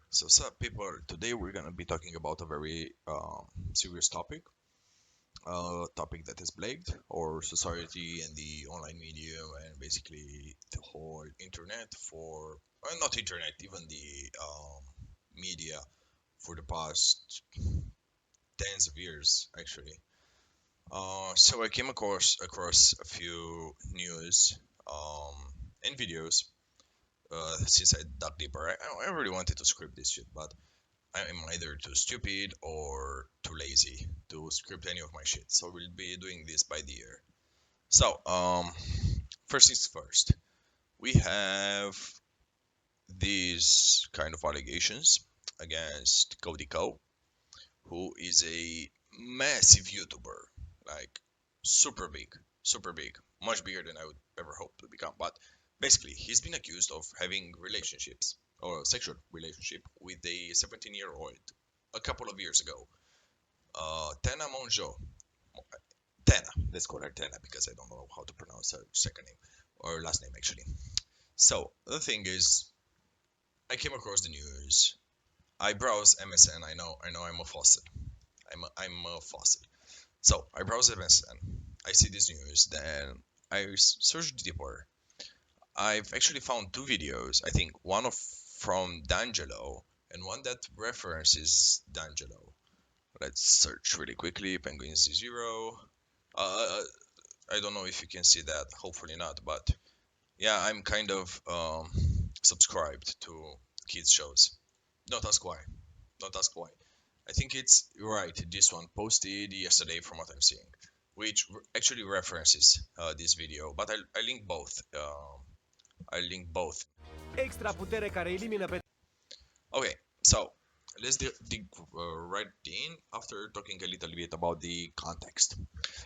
So, what's up, people? Today we're gonna be talking about a very serious topic that has plagued our society and the online media and basically the whole internet for, well, not internet, even the media for the past tens of years, actually. So I came across a few news um, and videos. Since I dug deeper, I really wanted to script this shit, but I'm either too stupid or too lazy to script any of my shit. So we'll be doing this by the ear. So, first things first. We have these kind of allegations against Cody Ko, who is a massive YouTuber, like super big, much bigger than I would ever hope to become. But basically, he's been accused of having relationships or sexual relationship with a 17-year-old a couple of years ago. Tena Monjo, Tena, let's call her Tena because I don't know how to pronounce her second name or last name actually. So the thing is, I came across the news. I browse MSN. I know, I'm a faucet. I'm a faucet. So I browse MSN. I see this news. Then I searched deeper. I've actually found two videos. I think one of from D'Angelo and one that references D'Angelo. Let's search really quickly. Penguin Z0. Uh, I don't know if you can see that. Hopefully not. But yeah, I'm kind of subscribed to kids shows. Don't ask why. Don't ask why. I think it's right. This one posted yesterday from what I'm seeing, which actually references this video. But I link both. I link both. Extra putere care elimină pe... Okay, so let's dig right in after talking a little bit about the context.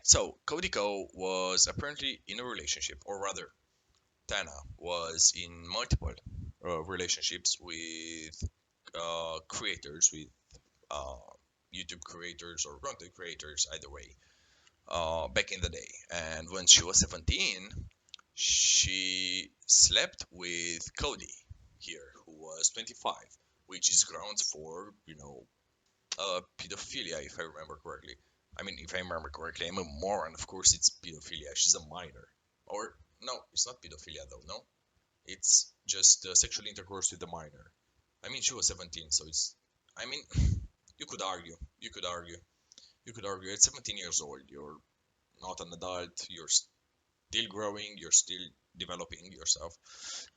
So Cody Ko was apparently in a relationship, or rather, Tana was in multiple relationships with creators, with uh, YouTube creators or content creators, either way, back in the day. And when she was 17, she slept with Cody here, who was 25, which is grounds for, pedophilia, if I remember correctly. I mean, if I remember correctly, I'm a moron. Of course, it's pedophilia. She's a minor. Or, no, it's not pedophilia, though, no? It's just sexual intercourse with a minor. I mean, she was 17, so it's. I mean, you could argue. You could argue. You could argue. At 17 years old, you're not an adult. You're still growing. You're still developing yourself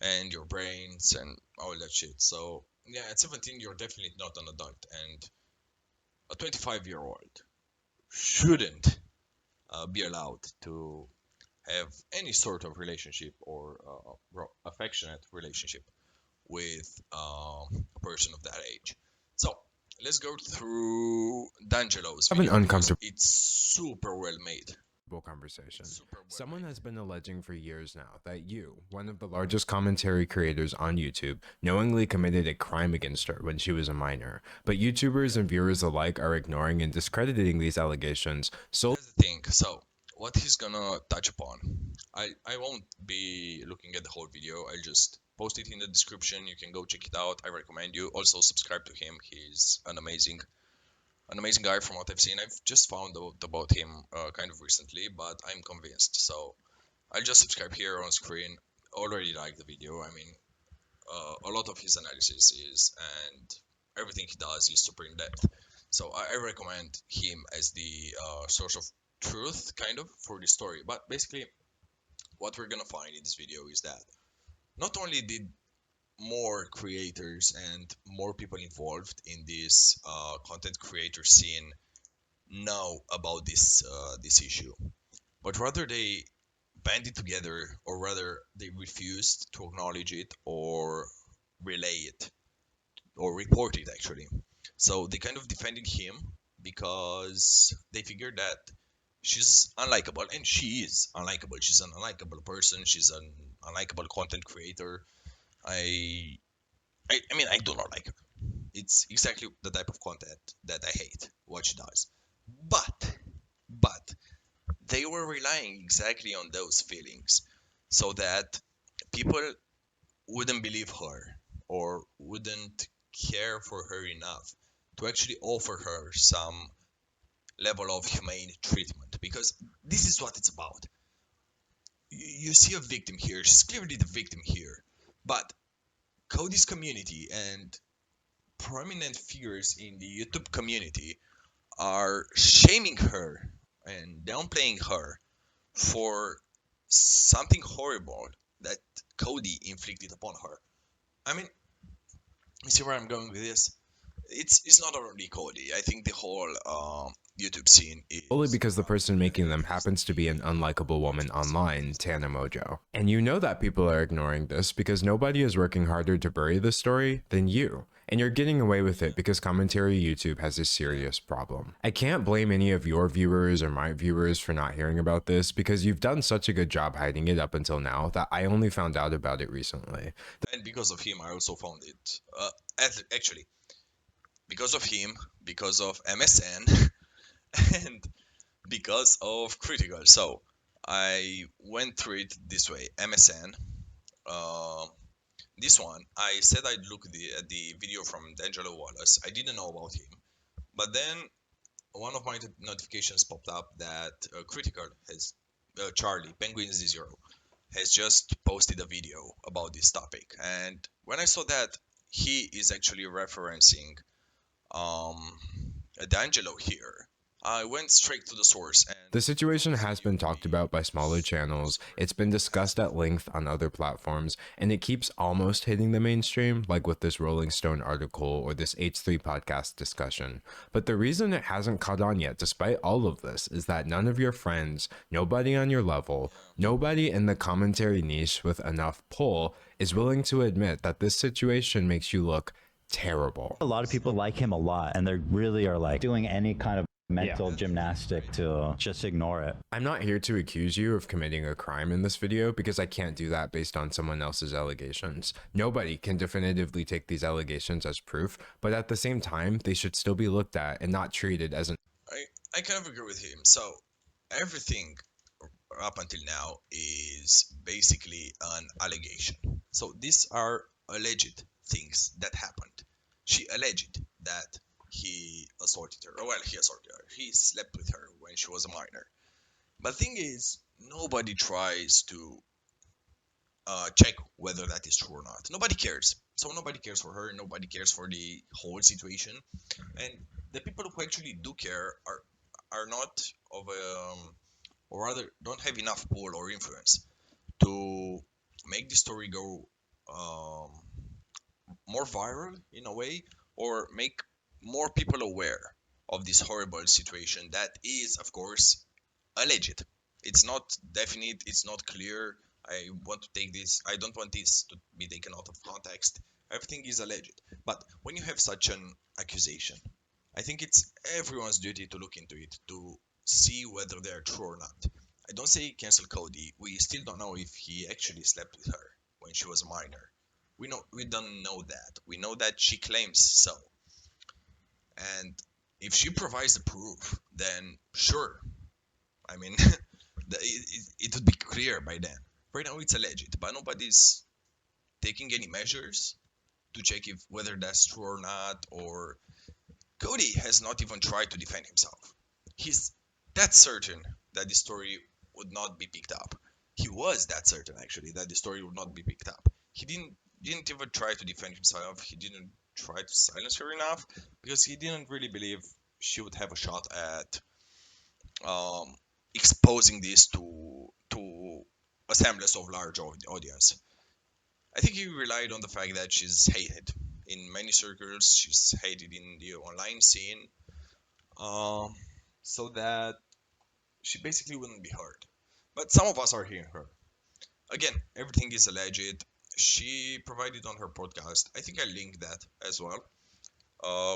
and your brains and all that shit. So yeah, at 17, you're definitely not an adult, and a 25-year-old shouldn't be allowed to have any sort of relationship or affectionate relationship with a person of that age. So let's go through D'Angelo's Have an video because uncomfortable it's super well made. conversation. Super well Someone made. has been alleging for years now that you, one of the largest commentary creators on YouTube, knowingly committed a crime against her when she was a minor. But YouTubers and viewers alike are ignoring and discrediting these allegations solely. That's the thing. So what he's gonna touch upon, I won't be looking at the whole video. I'll just post it in the description. You can go check it out. I recommend you also subscribe to him. He's an amazing guy from what I've seen. I've just found out about him kind of recently, but I'm convinced. So I'll just subscribe here on screen. Already like the video. I mean, a lot of his analysis is and everything he does is super in depth. So I recommend him as the source of truth, kind of, for the story. But basically, what we're gonna find in this video is that not only did more creators and more people involved in this content creator scene know about this issue, but rather they banded together, or rather they refused to acknowledge it or relay it or report it actually. So they kind of defended him because they figured that she's unlikable, and she is unlikable. She's an unlikable person. She's an unlikable content creator. I, I mean, I do not like her. It's exactly the type of content that I hate what she does. But they were relying exactly on those feelings so that people wouldn't believe her or wouldn't care for her enough to actually offer her some level of humane treatment, because this is what it's about. You see a victim here, she's clearly the victim here, but Cody's community and prominent figures in the YouTube community are shaming her and downplaying her for something horrible that Cody inflicted upon her. I mean, you see where I'm going with this? It's not only Cody. I think the whole YouTube scene Only is because the person making them happens to be an unlikable woman online, Tana Mojo. And you know that people are ignoring this because nobody is working harder to bury the story than you. And you're getting away with it because commentary YouTube has a serious problem. I can't blame any of your viewers or my viewers for not hearing about this because you've done such a good job hiding it up until now that I only found out about it recently. and because of him, I also found it. Actually, because of him, because of MSN, and because of Critical. So I went through it this way. MSN. Uh, this one, I said I'd look at the video from D'Angelo Wallace. I didn't know about him, but then one of my notifications popped up that Critical has Charlie Penguin Z0 has just posted a video about this topic, and when I saw that he is actually referencing um, D'Angelo here, I went straight to the source. And The for situation those of has you been talked about by smaller channels, it's been discussed at length on other platforms, and it keeps almost hitting the mainstream, like with this Rolling Stone article or this H3 podcast discussion. But the reason it hasn't caught on yet, despite all of this, is that none of your friends, nobody on your level, nobody in the commentary niche with enough pull is willing to admit that this situation makes you look terrible. A lot of people like him a lot, and they really are like doing any kind of mental gymnastic to just ignore it. I'm not here to accuse you of committing a crime in this video because I can't do that based on someone else's allegations. Nobody can definitively take these allegations as proof, but at the same time, they should still be looked at and not treated as an I kind of agree with him. So everything up until now is basically an allegation. So these are alleged things that happened. She alleged that he assaulted her. Well, he assaulted her. He slept with her when she was a minor. But thing is, nobody tries to check whether that is true or not. Nobody cares. So nobody cares for her. Nobody cares for the whole situation. And the people who actually do care are not of or rather don't have enough pull or influence to make the story go um, more viral in a way, or make more people aware of this horrible situation that is, of course, alleged. It's not definite, it's not clear. I want to take this, I don't want this to be taken out of context. Everything is alleged. But when you have such an accusation, I think it's everyone's duty to look into it, to see whether they're true or not. I don't say cancel Cody. We still don't know if he actually slept with her when she was a minor. We don't know that. We know that she claims so. And if she provides the proof, then sure. I mean, it would be clear by then. Right now it's alleged, but nobody's taking any measures to check if whether that's true or not. Or Cody has not even tried to defend himself. He's that certain that the story would not be picked up. He was that certain actually that the story would not be picked up. He didn't even try to defend himself. He didn't try to silence her enough because he didn't really believe she would have a shot at um, exposing this to a semblance of large audience. I think he relied on the fact that she's hated in many circles. She's hated in the online scene, um, so that she basically wouldn't be heard. But some of us are hearing her. Again, everything is alleged. She provided on her podcast. I think I linked that as well,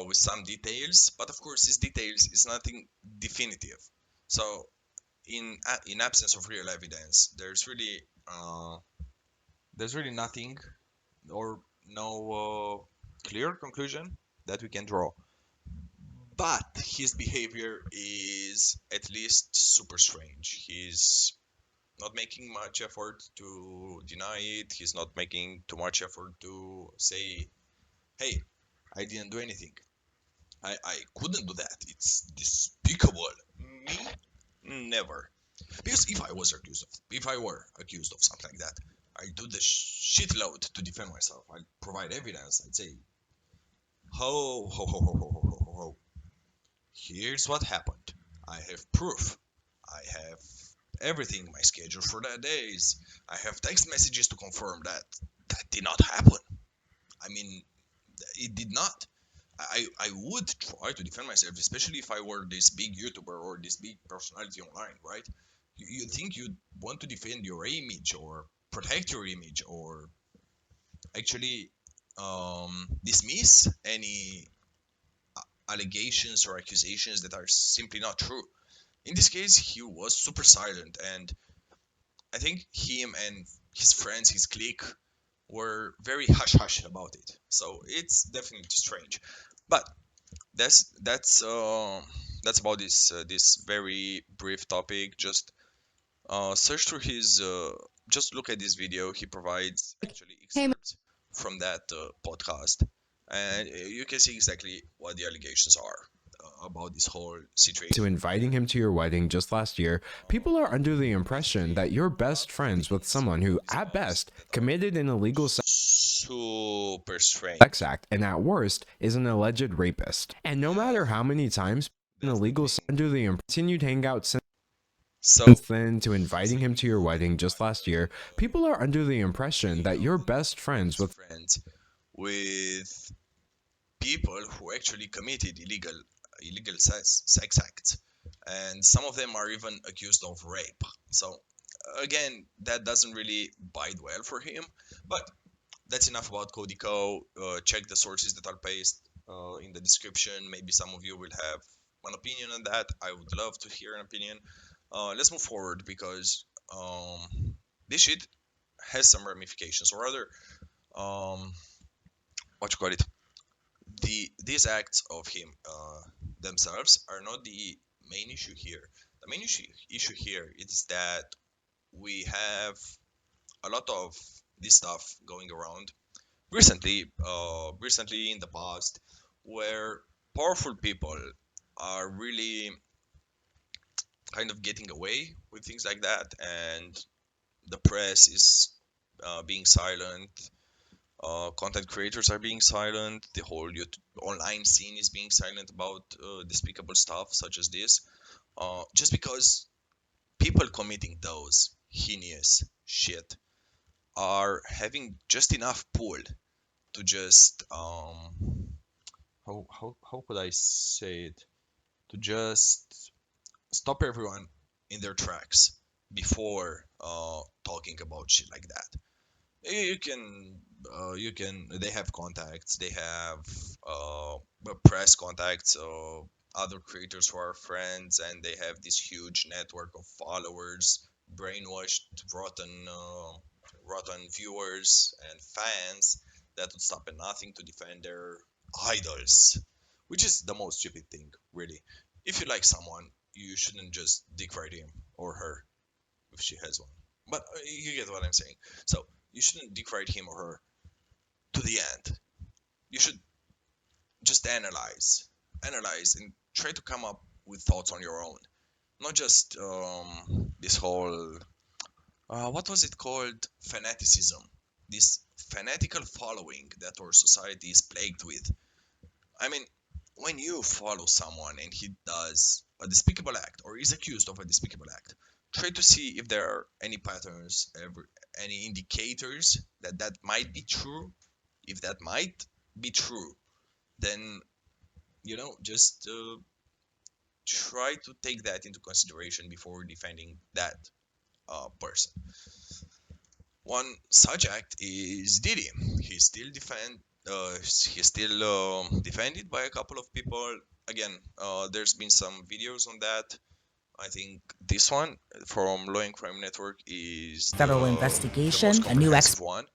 with some details. But of course, these details is nothing definitive. So, in absence of real evidence, there's really nothing or no clear conclusion that we can draw. But his behavior is at least super strange. He's not making much effort to deny it. He's not making too much effort to say, hey, I didn't do anything. I couldn't do that. It's despicable. Me, never. Because if I were accused of something like that, I'd do the shitload to defend myself. I'd provide evidence. I'd say, ho, ho, ho, ho, ho, ho, ho, ho. Here's what happened. I have proof. I have everything, my schedule for that days. I have text messages to confirm that that did not happen. I mean, it did not. I would try to defend myself, especially if I were this big YouTuber or this big personality online, right? You think you'd want to defend your image or protect your image or actually dismiss any allegations or accusations that are simply not true. In this case, he was super silent, and I think him and his friends, his clique, were very hush hush about it. So it's definitely strange. But that's about this very brief topic. Just search through his just look at this video. He provides actually excerpts from that podcast, and you can see exactly what the allegations are about this whole situation. To inviting him to your wedding just last year, people are under the impression that you're best friends with someone who, at best, committed an illegal Super strange. sex act and at worst is an alleged rapist. And no matter how many times an illegal under the continued hangout since then to inviting him to your wedding just last year, people are under the impression that you're best friends with people who actually committed illegal sex acts, and some of them are even accused of rape. So again, that doesn't really bide well for him. But that's enough about Cody Ko. Check the sources that are pasted in the description. Maybe some of you will have an opinion on that. I would love to hear an opinion. Let's move forward because this shit has some ramifications, or rather, what you call it? These acts of him themselves are not the main issue here. The main issue here is that we have a lot of this stuff going around recently in the past, where powerful people are really kind of getting away with things like that, and the press is being silent. Content creators are being silent. The whole online scene is being silent about despicable stuff such as this, just because people committing those heinous shit are having just enough pull to just how could I say it, to just stop everyone in their tracks before talking about shit like that. You can they have contacts, they have press contacts, other creators who are friends, and they have this huge network of followers, brainwashed, rotten viewers and fans that would stop at nothing to defend their idols, which is the most stupid thing, really. If you like someone, you shouldn't just dick ride him or her if she has one. But you get what I'm saying. So you shouldn't dick ride him or her to the end. You should just analyze, and try to come up with thoughts on your own, not just this whole what was it called, fanaticism, this fanatical following that our society is plagued with. I mean, when you follow someone and he does a despicable act or is accused of a despicable act, try to see if there are any patterns, any indicators that that might be true. If that might be true, then just try to take that into consideration before defending that person. One such act is Diddy. He's still defended by a couple of people. Again, there's been some videos on that. I think this one from Law and Crime Network is Federal the investigation, most a new comprehensive one,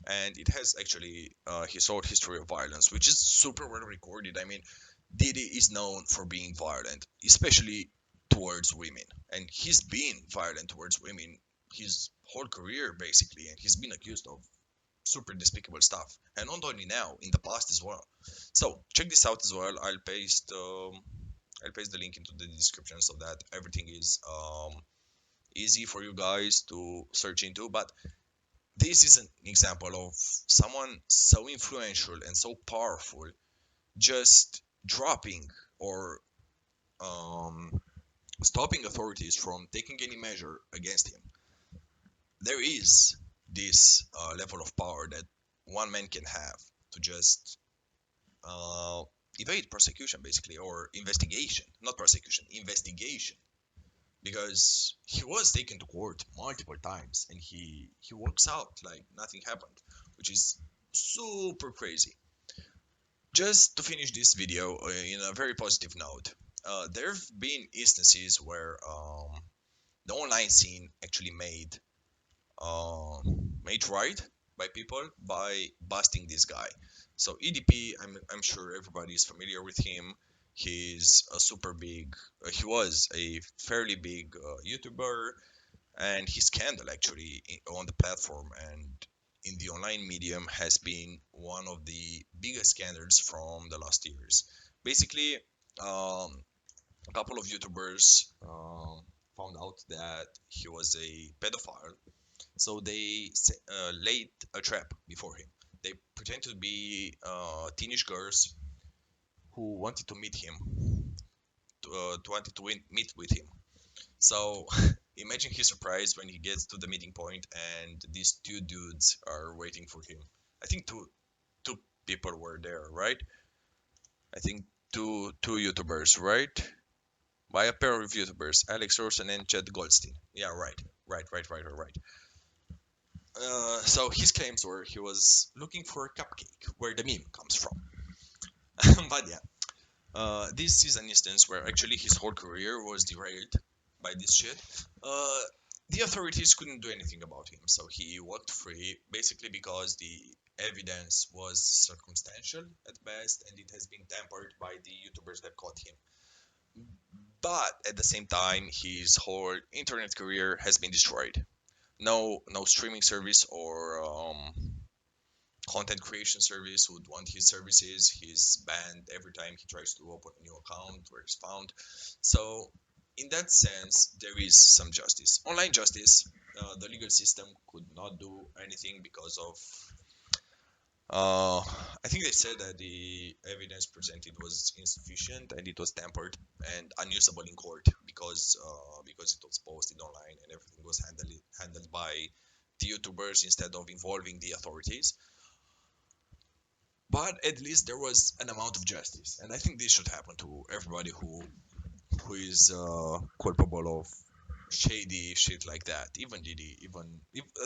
and it has actually his whole history of violence, which is super well recorded. I mean, Diddy is known for being violent, especially towards women, and he's been violent towards women his whole career basically, and he's been accused of super despicable stuff, and not only now, in the past as well. So check this out as well. I'll paste the link into the description so that everything is easy for you guys to search into. But this is an example of someone so influential and so powerful just dropping or um, stopping authorities from taking any measure against him. There is this level of power that one man can have to just uh, evade prosecution, basically, or investigation. Not prosecution, investigation. Because he was taken to court multiple times and he walks out like nothing happened, which is super crazy. Just to finish this video in a very positive note, there have been instances where the online scene actually uh, made right by people by busting this guy. So EDP, I'm sure everybody is familiar with him. He's a super big. He was a fairly big YouTuber, and his scandal actually on the platform and in the online medium has been one of the biggest scandals from the last years. Basically, a couple of YouTubers found out that he was a pedophile, so they laid a trap before him. They pretend to be teenage girls who wanted to meet him, meet with him. So imagine his surprise when he gets to the meeting point and these two dudes are waiting for him. I think two people were there, right? I think two YouTubers, right? By a pair of YouTubers, Alex Rosen and Chad Goldstein. Yeah, right. So his claims were he was looking for a cupcake, where the meme comes from. But yeah, this is an instance where actually his whole career was derailed by this shit. Uh, the authorities couldn't do anything about him, so he walked free, basically because the evidence was circumstantial at best, and it has been tampered by the YouTubers that caught him. But at the same time, his whole internet career has been destroyed. No streaming service or content creation service would want his services. He's banned every time he tries to open a new account where he's found. So, in that sense, there is some justice. Online justice, the legal system could not do anything because of. I think they said that the evidence presented was insufficient and it was tampered and unusable in court because it was posted online and everything was handled by the YouTubers instead of involving the authorities. But at least there was an amount of justice, and I think this should happen to everybody who is culpable of shady shit like that. Even Diddy,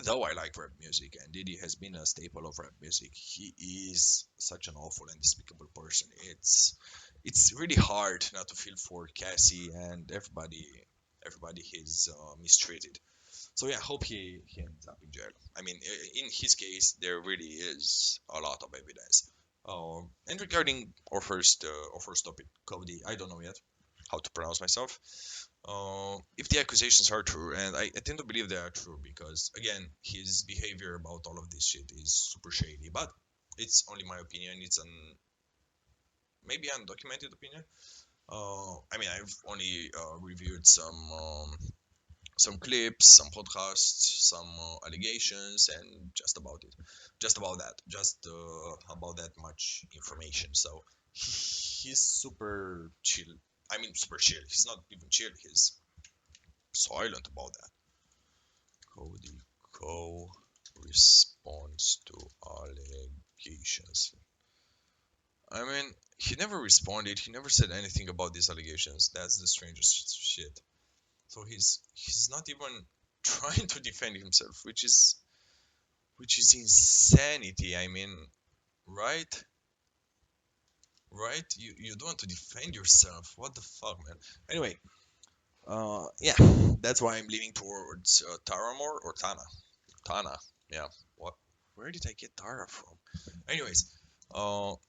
though I like rap music and Diddy has been a staple of rap music, he is such an awful and despicable person. It's really hard not to feel for Cassie and everybody he's mistreated. So yeah, I hope he ends up in jail. I mean, in his case, there really is a lot of evidence. And regarding our first topic, Cody, I don't know yet how to pronounce myself. If the accusations are true, and I tend to believe they are true because again, his behavior about all of this shit is super shady. But it's only my opinion. It's an maybe undocumented opinion. I mean, I've only reviewed some clips, some podcasts, some allegations, and just about it. Just about that. Just about that much information. So he's super chill. I mean, super chill. He's not even chill. He's silent about that. Cody Ko responds to allegations. I mean, he never responded. He never said anything about these allegations. That's the strangest shit. So he's not even trying to defend himself, which is insanity. I mean, right? Right? You don't want to defend yourself. What the fuck, man? Anyway, yeah, that's why I'm leaning towards Taramore or Tana. Tana, yeah. What? Where did I get Tara from? Anyways,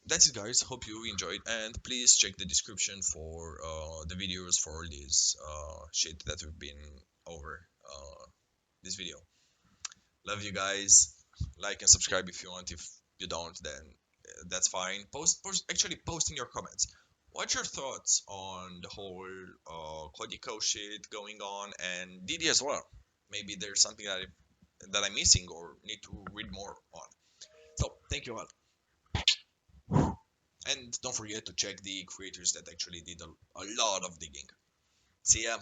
that's it, guys. Hope you enjoyed, and please check the description for the videos for all this shit that we've been over this video. Love you guys. Like and subscribe if you want. If you don't, then that's fine. Actually post in your comments. What's your thoughts on the whole Cody Ko shit going on and Diddy as well? Maybe there's something that I'm missing or need to read more on. So thank you all, and don't forget to check the creators that actually did a lot of digging. See ya.